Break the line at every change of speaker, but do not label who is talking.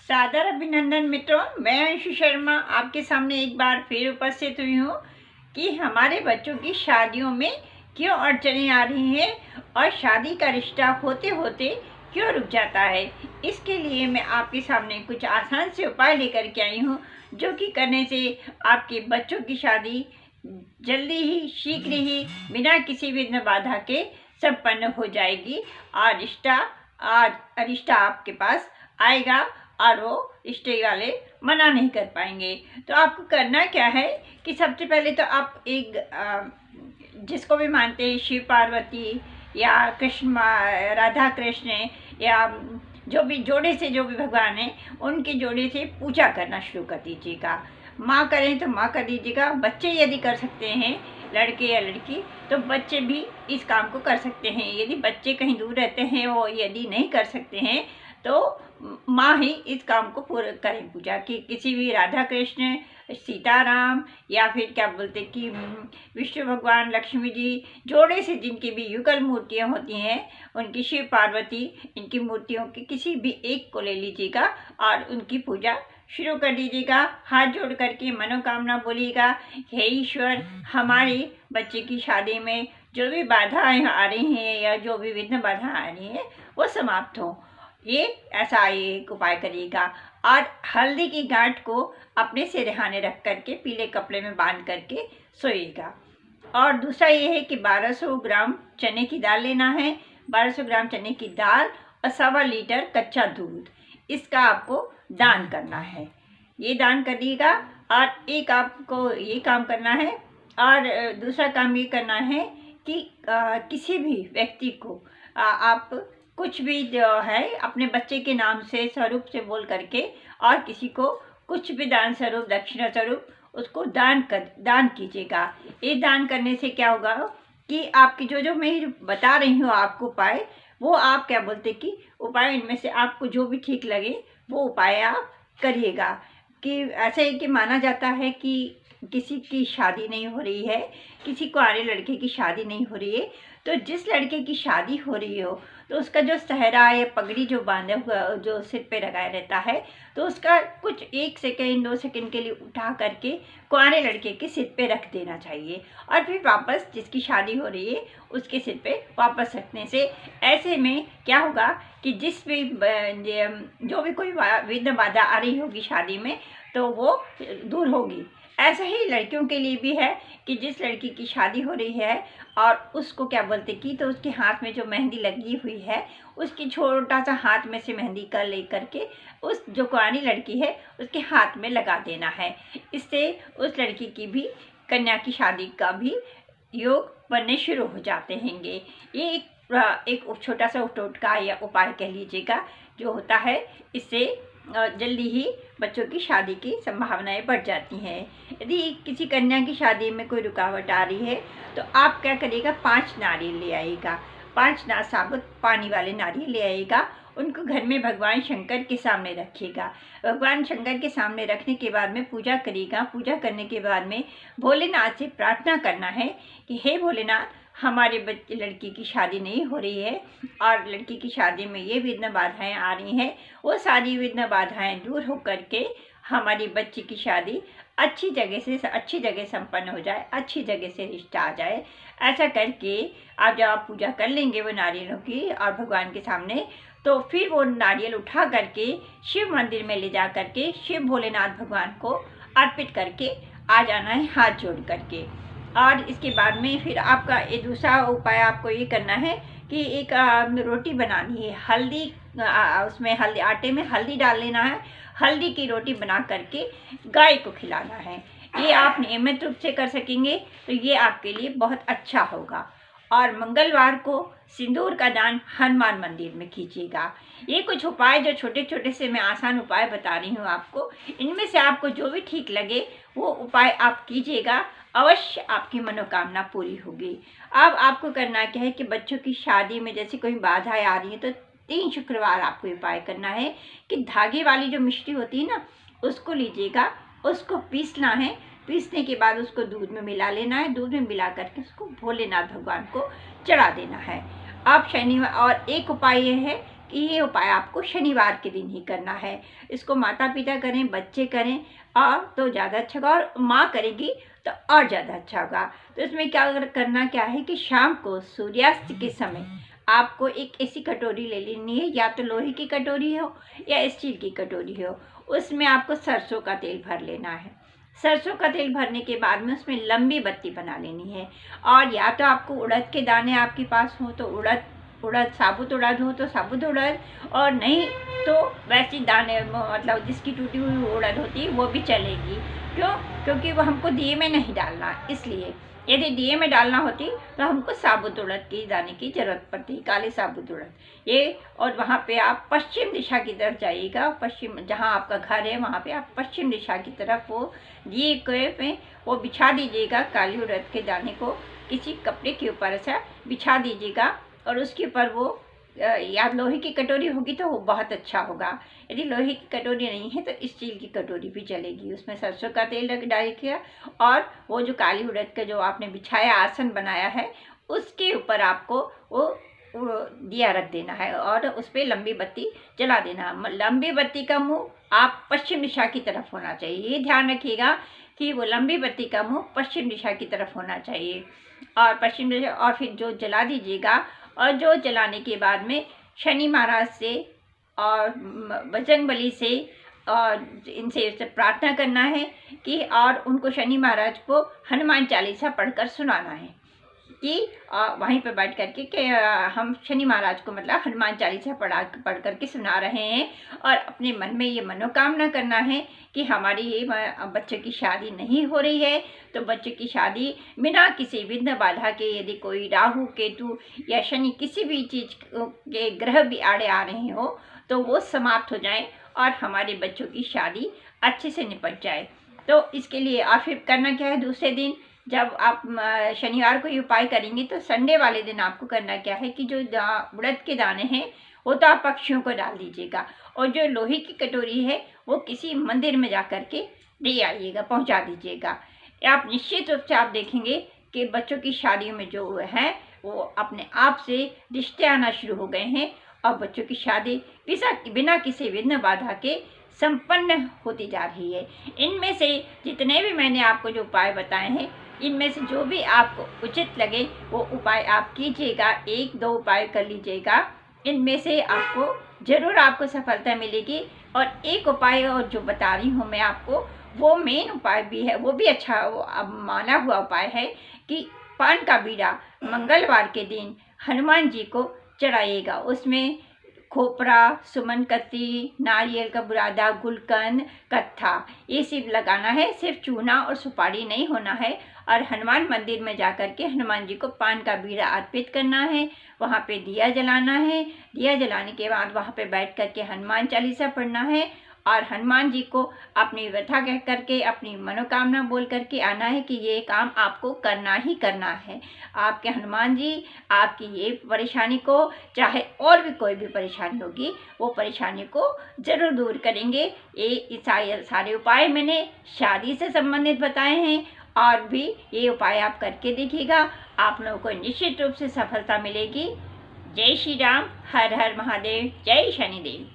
सादर अभिनंदन मित्रों, मैं अंशु शर्मा आपके सामने एक बार फिर उपस्थित हुई हूँ कि हमारे बच्चों की शादियों में क्यों अड़चनें आ रही हैं और शादी का रिश्ता होते होते क्यों रुक जाता है। इसके लिए मैं आपके सामने कुछ आसान से उपाय लेकर के आई हूँ, जो कि करने से आपके बच्चों की शादी जल्दी ही शीघ्र ही बिना किसी विघ्न बाधा के संपन्न हो जाएगी और रिश्ता आपके पास आएगा और वो रिश्ते वाले मना नहीं कर पाएंगे। तो आपको करना क्या है कि सबसे पहले तो आप जिसको भी मानते हैं, शिव पार्वती या राधा कृष्ण या जो भी जोड़े से जो भी भगवान हैं, उनके जोड़े से पूजा करना शुरू कर दीजिएगा। माँ करें तो माँ कर दीजिएगा। बच्चे यदि कर सकते हैं, लड़के या लड़की, तो बच्चे भी इस काम को कर सकते हैं। यदि बच्चे कहीं दूर रहते हैं, वो यदि नहीं कर सकते हैं, तो माँ ही इस काम को पूरा करें पूजा की। किसी भी राधा कृष्ण, सीताराम या फिर क्या बोलते कि विष्णु भगवान, लक्ष्मी जी जोड़े से जिनकी भी युगल मूर्तियाँ होती हैं, उनकी शिव पार्वती, इनकी मूर्तियों की किसी भी एक को ले लीजिएगा और उनकी पूजा शुरू कर दीजिएगा। हाथ जोड़ करके मनोकामना बोलिएगा, हे ईश्वर, हमारे बच्चे की शादी में जो भी बाधाएं आ रही हैं या जो भी विघ्न बाधा आ रही हैं वो समाप्त हो। ये एक उपाय करिएगा। और हल्दी की गांठ को अपने सिरहाने रख करके पीले कपड़े में बांध करके सोइएगा। और दूसरा ये है कि 1200 ग्राम चने की दाल लेना है। 1200 ग्राम चने की दाल और 1.25 लीटर कच्चा दूध, इसका आपको दान करना है। ये दान करिएगा। और एक आपको ये काम करना है और दूसरा काम ये करना है कि किसी भी व्यक्ति को आप कुछ भी जो है अपने बच्चे के नाम से स्वरूप से बोल करके और किसी को कुछ भी दान स्वरूप, दक्षिणा स्वरूप उसको दान कीजिएगा। ये दान करने से क्या होगा कि आपकी जो मैं बता रही हूँ आपको उपाय, वो आप क्या बोलते कि उपाय इनमें से आपको जो भी ठीक लगे वो उपाय आप करिएगा। कि ऐसे ही कि माना जाता है कि किसी की शादी नहीं हो रही है, किसी को आने लड़के की शादी नहीं हो रही है, तो जिस लड़के की शादी हो रही हो तो उसका जो सहरा या पगड़ी जो बांधे हुआ जो सिर पे लगाया रहता है, तो उसका कुछ 1 सेकेंड 2 सेकेंड के लिए उठा करके कुंवारे लड़के के सिर पे रख देना चाहिए और फिर वापस जिसकी शादी हो रही है उसके सिर पे वापस रखने से ऐसे में क्या होगा कि जिस भी जो भी कोई विघ्न बाधा आ रही होगी शादी में, तो वो दूर होगी। ऐसा ही लड़कियों के लिए भी है कि जिस लड़की की शादी हो रही है और उसको क्या बोलते कि तो उसके हाथ में जो मेहंदी लगी हुई है, उसकी छोटा सा हाथ में से मेहंदी कर ले करके उस जो कुंवारी लड़की है उसके हाथ में लगा देना है। इससे उस लड़की की भी कन्या की शादी का भी योग बनने शुरू हो जाते हैंगे। ये एक छोटा सा टोटका या उपाय कह लीजिएगा जो होता है। इससे जल्दी ही बच्चों की शादी की संभावनाएं बढ़ जाती हैं। यदि किसी कन्या की शादी में कोई रुकावट आ रही है तो आप क्या करिएगा, 5 नारियल ले आइएगा। 5 साबुत पानी वाले नारियल ले आइएगा। उनको घर में भगवान शंकर के सामने रखिएगा। भगवान शंकर के सामने रखने के बाद में पूजा करिएगा। पूजा करने के बाद में भोलेनाथ से प्रार्थना करना है कि हे भोलेनाथ, हमारे लड़की की शादी नहीं हो रही है और लड़की की शादी में ये विघ्न बाधाएं आ रही हैं, वो सारी विघ्न बाधाएं दूर हो करके हमारी बच्ची की शादी अच्छी जगह संपन्न हो जाए, अच्छी जगह से रिश्ता आ जाए। ऐसा करके आप जब आप पूजा कर लेंगे वो नारियलों की और भगवान के सामने, तो फिर वो नारियल उठा करके शिव मंदिर में ले जा करके शिव भोलेनाथ भगवान को अर्पित करके आ जाना है हाथ जोड़ करके। और इसके बाद में फिर आपका ये दूसरा उपाय आपको ये करना है कि एक रोटी बनानी है। हल्दी उसमें हल्दी, आटे में हल्दी डाल लेना है। हल्दी की रोटी बना करके गाय को खिलाना है। ये आप नियमित रूप से कर सकेंगे तो ये आपके लिए बहुत अच्छा होगा। और मंगलवार को सिंदूर का दान हनुमान मंदिर में कीजिएगा। ये कुछ उपाय जो छोटे छोटे से मैं आसान उपाय बता रही हूँ आपको, इनमें से आपको जो भी ठीक लगे वो उपाय आप कीजिएगा। अवश्य आपकी मनोकामना पूरी होगी। अब आपको करना क्या है कि बच्चों की शादी में जैसे कोई बाधाएं आ रही है तो 3 शुक्रवार आपको उपाय करना है कि धागे वाली जो मिष्टी होती है ना, उसको लीजिएगा, उसको पीसना है। पीसने के बाद उसको दूध में मिला लेना है। दूध में मिला करके उसको भोलेनाथ भगवान को चढ़ा देना है। अब शनिवार और एक उपाय यह है कि ये उपाय आपको शनिवार के दिन ही करना है। इसको माता पिता करें, बच्चे करें और तो ज़्यादा अच्छा होगा, और माँ करेगी तो और ज़्यादा अच्छा होगा। तो इसमें करना क्या है कि शाम को सूर्यास्त के समय आपको एक ऐसी कटोरी ले लेनी है, या तो लोहे की कटोरी हो या स्टील की कटोरी हो। उसमें आपको सरसों का तेल भर लेना है। सरसों का तेल भरने के बाद में उसमें लंबी बत्ती बना लेनी है। और या तो आपको उड़द के दाने आपके पास हो तो उड़द साबुत उड़द हो तो साबुत उड़द, और नहीं तो वैसी दाने मतलब जिसकी टूटी हुई उड़द होती है वो भी चलेगी। क्यों? क्योंकि वो हमको दिए में नहीं डालना, इसलिए। यदि दिए में डालना होती तो हमको साबुत उड़द के दाने की जरूरत पड़ती, काले साबुत उड़द ये। और वहाँ पे आप पश्चिम दिशा की तरफ जाइएगा। पश्चिम जहाँ आपका घर है वहाँ पे आप पश्चिम दिशा की तरफ वो दिए पे वो बिछा दीजिएगा। काली उड़द के दाने को किसी कपड़े के ऊपर ऐसा बिछा दीजिएगा, और उसके ऊपर वो या लोहे की कटोरी होगी तो वो बहुत अच्छा होगा। यदि लोहे की कटोरी नहीं है तो स्टील की कटोरी भी चलेगी। उसमें सरसों का तेल डालिएगा, और वो जो काली उड़द का जो आपने बिछाया आसन बनाया है उसके ऊपर आपको वो दिया रख देना है, और उस पर लंबी बत्ती जला देना। लंबी बत्ती का मुंह आप पश्चिम दिशा की तरफ होना चाहिए। ये ध्यान रखिएगा कि वो लंबी बत्ती का मुंह पश्चिम दिशा की तरफ होना चाहिए। और पश्चिम दिशा, और फिर जो जला दीजिएगा। और जो जलाने के बाद में शनि महाराज से और बजरंगबली से और इनसे प्रार्थना करना है कि, और उनको शनि महाराज को हनुमान चालीसा पढ़कर सुनाना है कि वहीं पर बैठ करके कि हम शनि महाराज को मतलब हनुमान चालीसा पढ़ करके सुना रहे हैं, और अपने मन में ये मनोकामना करना है कि हमारी ये बच्चे की शादी नहीं हो रही है तो बच्चे की शादी बिना किसी विघ्न बाधा के, यदि कोई राहु केतु या शनि किसी भी चीज़ के ग्रह भी आड़े आ रहे हो तो वो समाप्त हो जाए और हमारे बच्चों की शादी अच्छे से निपट जाए। तो इसके लिए और फिर करना क्या है, दूसरे दिन जब आप शनिवार को ये उपाय करेंगे तो संडे वाले दिन आपको करना क्या है कि जो उड़द के दाने हैं वो तो आप पक्षियों को डाल दीजिएगा, और जो लोहे की कटोरी है वो किसी मंदिर में जा कर के दे आइएगा, पहुंचा दीजिएगा। आप निश्चित रूप से आप देखेंगे कि बच्चों की शादियों में जो है वो अपने आप से रिश्ते आना शुरू हो गए हैं, और बच्चों की शादी बिना किसी विघ्न बाधा के संपन्न होती जा रही है। इनमें से जितने भी मैंने आपको जो उपाय बताए हैं, इनमें से जो भी आपको उचित लगे वो उपाय आप कीजिएगा। 1-2 उपाय कर लीजिएगा, इनमें से आपको ज़रूर आपको सफलता मिलेगी। और एक उपाय और जो बता रही हूँ मैं आपको, वो मेन उपाय भी है, वो भी अच्छा वो अब माना हुआ उपाय है कि पान का बीड़ा मंगलवार के दिन हनुमान जी को चढ़ाइएगा। उसमें खोपरा, सुमन कत्ती, नारियल का बुरादा, गुलकंद, कत्था ये सब लगाना है। सिर्फ चूना और सुपारी नहीं होना है। और हनुमान मंदिर में जाकर के हनुमान जी को पान का बीड़ा अर्पित करना है, वहाँ पे दिया जलाना है। दिया जलाने के बाद वहाँ पे बैठ करके हनुमान चालीसा पढ़ना है, और हनुमान जी को अपनी व्यथा कह करके, अपनी मनोकामना बोल करके आना है कि ये काम आपको करना ही करना है। आपके हनुमान जी आपकी ये परेशानी को, चाहे और भी कोई भी परेशानी होगी, वो परेशानी को ज़रूर दूर करेंगे। ये सारे उपाय मैंने शादी से संबंधित बताए हैं, और भी ये उपाय आप करके देखिएगा, आप लोगों को निश्चित रूप से सफलता मिलेगी। जय श्री राम, हर हर महादेव, जय शनिदेव।